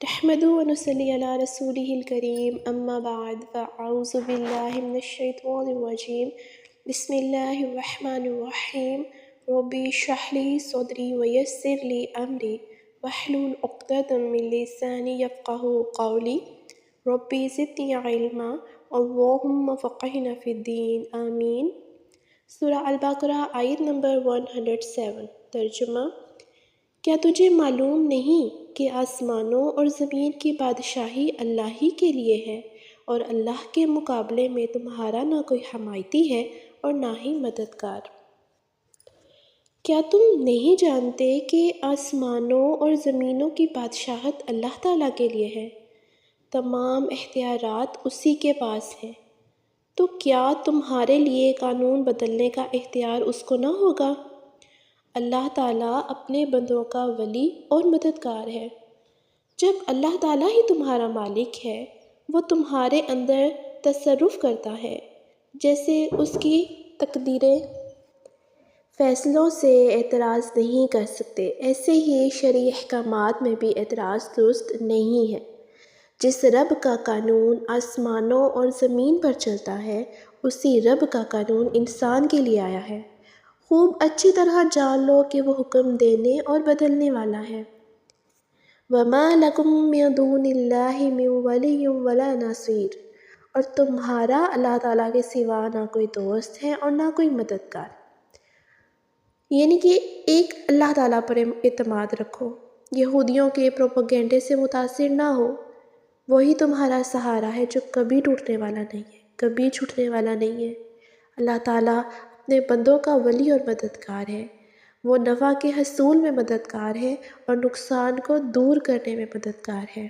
نحمده ونصلي على رسوله الكريم اما بعد فاعوذ بالله من الشيطان الرجيم بسم الله الرحمن الرحيم ربي اشرح لي صدري ويسر لي امري واحلل عقدة من لساني يفقهوا قولي ربي زدني علما اللهم فقهنا في الدين آمین۔ سورہ البقرہ آیت نمبر 107۔ ترجمہ: کیا تجھے معلوم نہیں کہ آسمانوں اور زمین کی بادشاہی اللہ ہی کے لیے ہے، اور اللہ کے مقابلے میں تمہارا نہ کوئی حمایتی ہے اور نہ ہی مددگار۔ کیا تم نہیں جانتے کہ آسمانوں اور زمینوں کی بادشاہت اللہ تعالیٰ کے لیے ہے؟ تمام اختیارات اسی کے پاس ہیں، تو کیا تمہارے لیے قانون بدلنے کا اختیار اس کو نہ ہوگا؟ اللہ تعالیٰ اپنے بندوں کا ولی اور مددگار ہے۔ جب اللہ تعالیٰ ہی تمہارا مالک ہے، وہ تمہارے اندر تصرف کرتا ہے، جیسے اس کی تقدیریں فیصلوں سے اعتراض نہیں کر سکتے، ایسے ہی شرعی احکامات میں بھی اعتراض درست نہیں ہے۔ جس رب کا قانون آسمانوں اور زمین پر چلتا ہے، اسی رب کا قانون انسان کے لیے آیا ہے۔ خوب اچھی طرح جان لو کہ وہ حکم دینے اور بدلنے والا ہے۔ وَمَا لَكُم مِّن دُونِ اللَّهِ مِن وَلِيٍّ وَلَا نَصِيرٍ، اور تمہارا اللہ تعالیٰ کے سوا نہ کوئی دوست ہے اور نہ کوئی مددگار۔ یعنی کہ ایک اللہ تعالیٰ پر اعتماد رکھو، یہودیوں کے پروپیگنڈے سے متاثر نہ ہو۔ وہی تمہارا سہارا ہے جو کبھی ٹوٹنے والا نہیں ہے، کبھی چھوٹنے والا نہیں ہے۔ اللہ تعالیٰ اپنے بندوں کا ولی اور مددگار ہے۔ وہ نفع کے حصول میں مددگار ہے اور نقصان کو دور کرنے میں مددگار ہے۔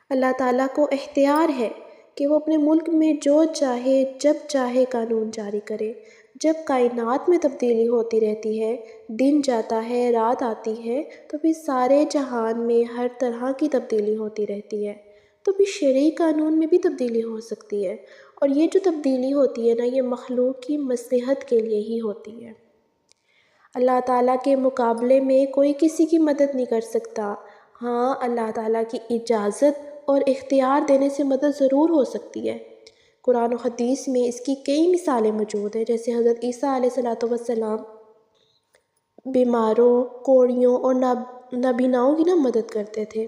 اللہ تعالیٰ کو اختیار ہے کہ وہ اپنے ملک میں جو چاہے جب چاہے قانون جاری کرے۔ جب کائنات میں تبدیلی ہوتی رہتی ہے، دن جاتا ہے، رات آتی ہے، تو پھر سارے جہان میں ہر طرح کی تبدیلی ہوتی رہتی ہے، تو پھر شرعی قانون میں بھی تبدیلی ہو سکتی ہے، اور یہ جو تبدیلی ہوتی ہے نا، یہ مخلوق کی مصلحت کے لیے ہی ہوتی ہے۔ اللہ تعالیٰ کے مقابلے میں کوئی کسی کی مدد نہیں کر سکتا۔ ہاں، اللہ تعالیٰ کی اجازت اور اختیار دینے سے مدد ضرور ہو سکتی ہے۔ قرآن و حدیث میں اس کی کئی مثالیں موجود ہیں، جیسے حضرت عیسیٰ علیہ السلام بیماروں، کوڑیوں اور نابیناؤں کی مدد کرتے تھے۔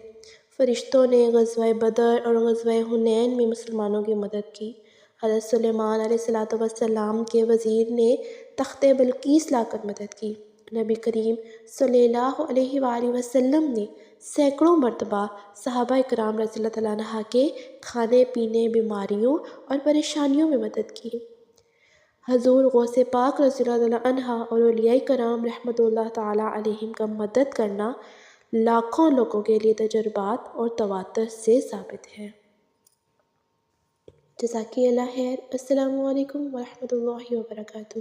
فرشتوں نے غزوہ بدر اور غزوہ حنین میں مسلمانوں کی مدد کی۔ حضرت سلیمان علیہ السلام کے وزیر نے تخت بلقیس لا کر مدد کی۔ نبی کریم صلی اللہ علیہ وآلہ وسلم نے سینکڑوں مرتبہ صحابہ کرام رضی اللہ تعالیٰ عنہ کے کھانے پینے، بیماریوں اور پریشانیوں میں مدد کی۔ حضور غوث پاک رضی اللہ تعالیٰ عنہ اور اولیاء کرام رحمۃ اللہ تعالیٰ علیہم کا مدد کرنا لاکھوں لوگوں کے لیے تجربات اور تواتر سے ثابت ہے۔ جزاک اللہ خیر۔ السلام علیکم ورحمۃ اللہ وبرکاتہ۔